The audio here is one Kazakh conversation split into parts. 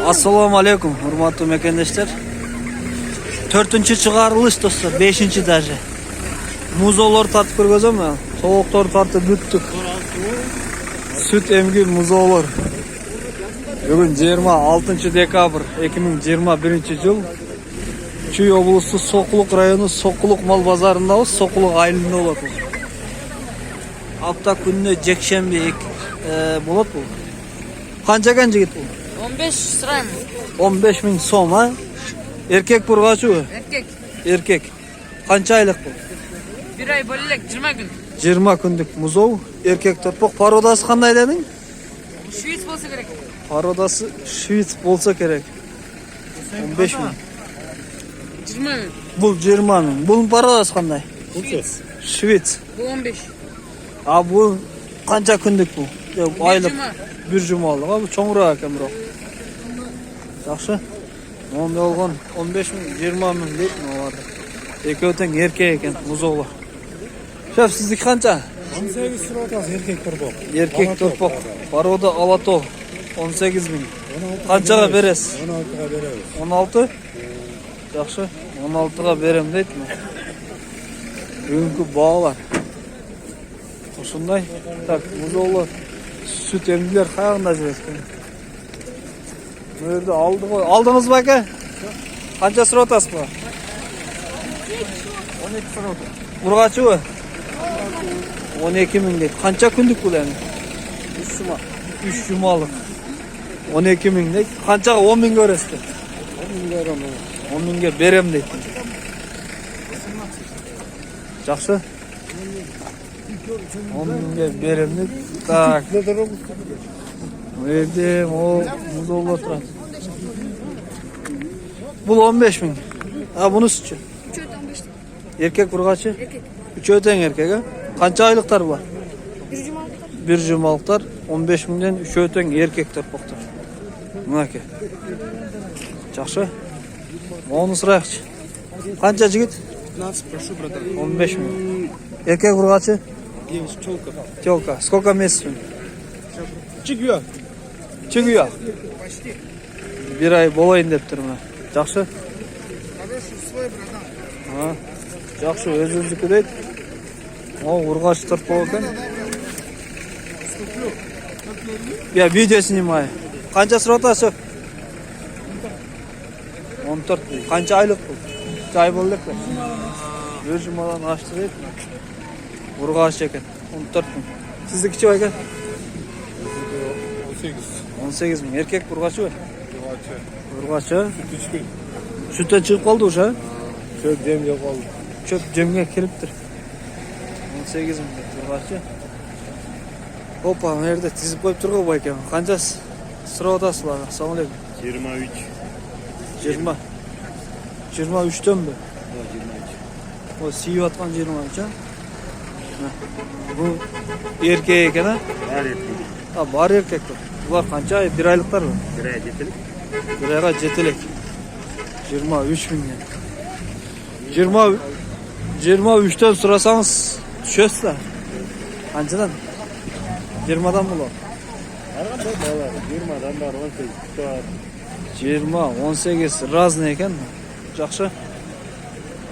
Assalamu alaikum, hurmatlı mekendeshler. 4-chi chiqarilish do'stlar, 5-chi даже. Muzolar tartib ko'rgazman. Sovuqlar tartib bitdik. Süt emgi muzolar. Bugün 26 dekabr 2021 yıl. Чүй облысы Соқлық районы Соқлық мал базарындабыз, Соқлық айылында болот. Апта күнүнө жекшемби болот бул. Канча экен жигит бул? 15 сұраймын. 15 000 сом, а? Эркек бургачыбы? Erkek. Эркек. Канча айлык бул? 1 ay bölelek 20 gün. 20 күндүк музоо, эркек торпок. Породасы кандай дедиң? Şuiz bolsa gerek. Породасы швейц болсо керек. 15 000. 20 gün. Бул 20 000. Бунун породасы кандай? Şuiz. Швейц. Bu 15. А бул канча күндүк бул? Айлык. Жума. Bir жумалык, а бул чоңураак экен бирок. Жакшы. Монда болгон 15 000, 20 000 дейт аларды. Экөө тең эркек экен, музоолор. Шеф, сиздики канча? 18 сұрап атасыз, еркек торпок. Эркек торпок. Порода алато 18 000. Канчага бересиз? 16-га беребиз. 16? Жакшы. 16-га берем дейт. Бүгүнкү баалар. Ушундай. Так, музоолор. Süt emdiler kayağında жүрөт. Nerede aldı koy. Aldınız mı ki? Kança sıra atası mı? 12 sıra atası. Burgaçı mı? 12 000 deyip. Kança kündük bu yani? 3 cuma. 3 cumalık. 12 000 deyip. Kança 10 000 göresi. 10 000 verem. 10 000'e berem deyip. Жақсы? 10 000'e berem deyip. Так. Verdim o muzollar oturan. Bul 15 000. Ha bunu sütçü. 3 öten 15 Erkek burgaçı? erkek. 3 öten erkek ha? Kança aylıklar var? 1 cumalıklar. Bir cumalıklar 15 000'den 3 öten erkek tarpaklar. Mınaki. Жақшы. Onu sırayakçı. Kança jigit? 15, прошу, братан. 15 000. Erkek burgaçı? Девочка, челка. Телка. Сколько месяцев? Чигюя. Çıkıyor. Bir ay bolayın deyip durma. Жақшы? Ha. Жақшы, özünüzdükü deydi. O urgaç tırp oldu. Ya video снимаю. Kança sırotası? 14. Kança aylık bu? Çay bolduk mu? Bir cumadan açtı deydi. Urgaç eken. 14 000. Sizdeki çay eken? 18. 18 000. Erkek burgaçı mı? Burgaçı. Burgaçı. Küçük. Sütten çıkıp kaldı uşa. Çöp dem yok oldu. Çöp cemge kiriptir. 18 000 burgaçı. Hoppa, nerede tizip koyup durga bu eken. Kançası? Sıra odası var. Assalamu alaikum. 23. 20. 23'ten mi? 23. O siyu atman 23 ha? Bu erkek eken ha? Var ettim. Ha, var erkekler. Bunlar kança ay? 1 aylıklar mı? Bir ay getirip. 1 ayga jetelek. 23 000 yani. 23'ten surasanız düşösüz da. Kançadan? 20'dan mı var? Arada bağlar. 20'dan var. 18 var. 20, 18 razne eken mi? Жақшы.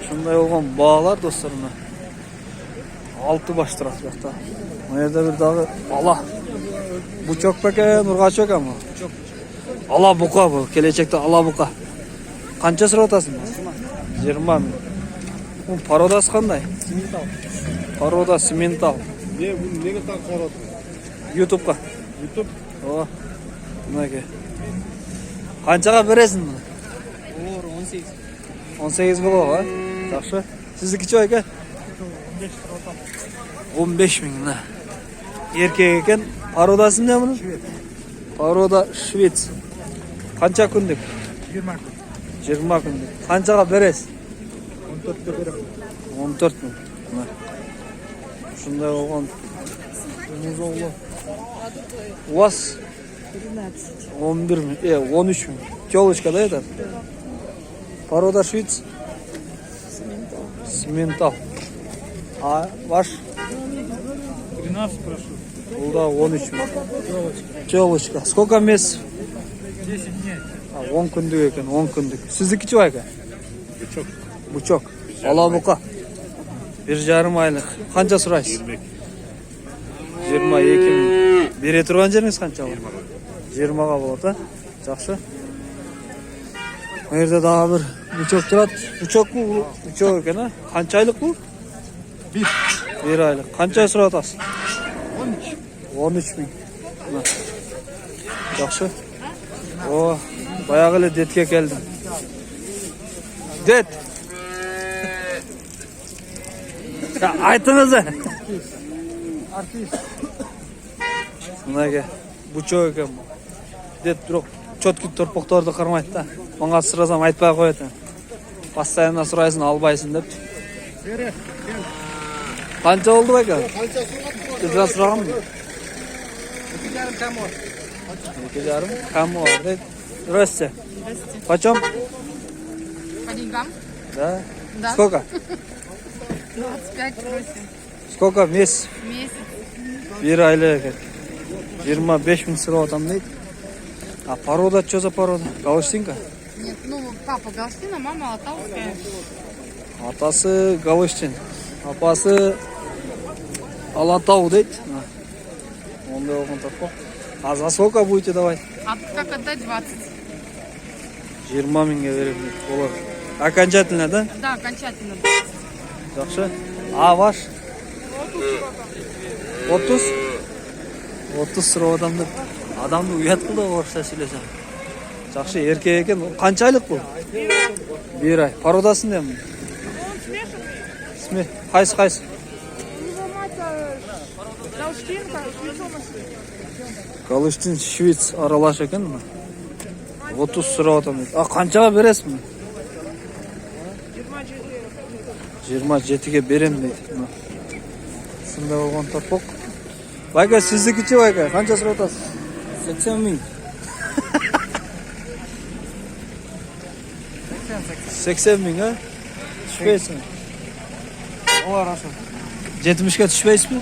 Şunday olgan bağlar dostlarına. 6 baş taraf yakta. Nerede bir dağı ala. Bu çok peke nurga çok ama. Çok. Ala buka bu. Gelecekte ala buka. Kança sıra otasın mı? 20 000. Bu parodası kanday? Simental. Paroda simental. Ne bu ne kadar korot? YouTube'ga. YouTube. O. Buna ki. Kançaga veresin mi? Olur 18. 18 bu ha. Жақшы. Sizdeki çoy eken? 15 000 ne? Erkek eken. Parodası ne bunun? Paroda Şvets. Kança kündük? 20. 20 kündük. Kançaga beresiz? 14 de berem. 14 000. Şunday olgan. Muzoğlu. Uas. 11 000. 13 000. Tёлочка да это? Порода швейц. Симентал. А ваш? 13 прошу. Бұл да 13 мың. Телочка. Сколько месяцев? 10 күндік екен, 10 күндік. Сіздікі чего екен? Бычок. Бучок. Алабұқа. 1,5 айлық. Қанша сұрайсыз? 22 мың. Бере тұрған жеріңіз қанша болады? 20-ға болады, жақсы. Бұл жерде дағы бір бучок тұрады. Бучок бұл? Бучок екен, а? Қанша айлық бұл? 1 айлық. Қанша сұратасыз? 13 мың. Жақсы. О, баяғы эле детке келдім. Дет. Айтыңыз. Мынаге бучок екен. Дет бирок чөткү торпокторду кармайт да. Мага сурасам айтпай коет. Постоянно сурайсың, албайсың деп. Канча болду байка? Канча сурагам? 2,5 кому? Здрасте. Почем? По деньгам? Да. Да. Сколько? 25 просим. Сколько месяц? Месяц. 1 айлық екен. 25 мың сұрап атам дейді. А порода, что за порода? Галштинка? Нет, ну папа Галштина, мама Алтауская. Атасы Галштин, апасы Алатау дейді. Ондай оған таппақ. А за сколько будете давать? А как отдать 20? 20 мыңға берем дейді. Олар. Окончательно, да? Да, окончательно. Жақсы. А ваш? 30? 30 сұрап адам деп. Адамды ұят қылды орысша сөйлесем. Жақсы, еркек екен. Қанша айлық бұл? 1 ай. Пародасын дем? Смех. Қайсы? Галштин, Швейц аралаш екен. 30 сұрап адам дейді. А қаншаға бересің? 27-ге берем дейді. Сында болған торпоқ. Байка, сіздікі че байка? Қанша сұрап атасыз? 80 мың. 80 мың, а? Түшпейсің? Олар аша. 70-ге түшпейсіз бі?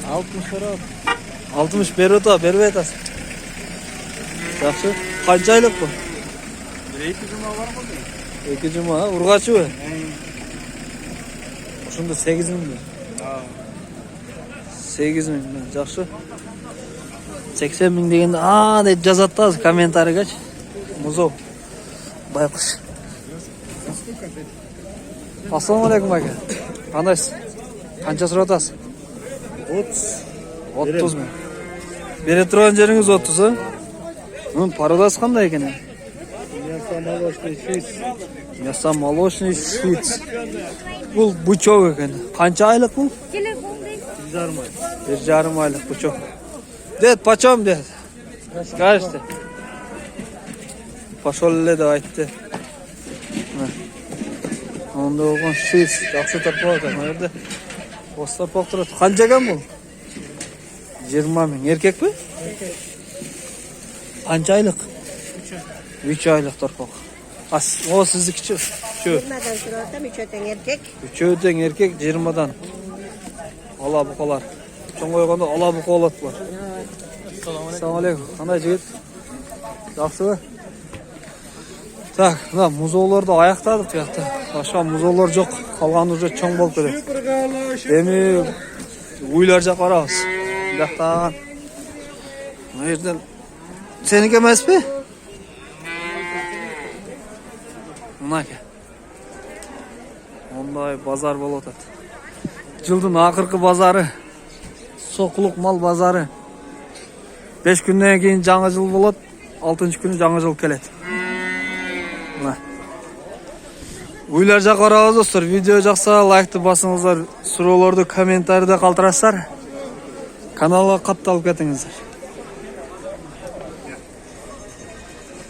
60 сұрап. 60 беріп өта, беріп етасың. Жақсы. Қанша айлық бұл? 2 жұма бар ғой. 2 жұма, ұрғашы бі? Ошында 8 мың бі? 8 мың, жақсы. 80 мың дегенде деп жазаттыңыз комментарийге. Музов. Байқұш. Ассалаумағалейкум байка. Қандайсыз? Қанша сұрап атасыз? 30 мың. Бере тұрған жеріңіз 30, а? Пародасы қандай екен? Мясо молочный швейц. Мясо молочный швейц. Бұл бучок екен. Қанша айлық бұл? 1,5 айлық бучок. Дед, почем, дед? Скажете? Пошел ли деп айтты. Онда болған швейц. Жақсы торпақ екен. Өрді. Осы торпақ тұрады. Қанша екен бұл? 20 мың. Еркек пе? Қанша айлық? 3 айлық торпақ. О, сіздікі че? 20'dan sırada üçöten erkek. Üçöten erkek 20'dan. Ала бұқалар. Чоң қойғанда ала бұқа олады бұлар. Ассалаумағалейкум. Қандай жігіт? Жақсы ба? Так, мына музоуларды аяқтадық жақта. Башқа музоулар жоқ. Қалған уже чоң болып келеді. Демек, үйлер жақ барамыз. Жақтан. Мына жерден сенікі емес пе? Мына ке. Ондай базар болып отады. Жылдың ақырқы базары. Соқылық мал базары. 5 күннен кейін жаңа жыл болады. 6-шы күні жаңа жыл келеді. Мына. Үйлер жақ қараңыз достар. Видео жақса лайкты басыңыздар. Сұрауларды комментарийде қалдырасыздар. Каналға қатталып кетіңіздер.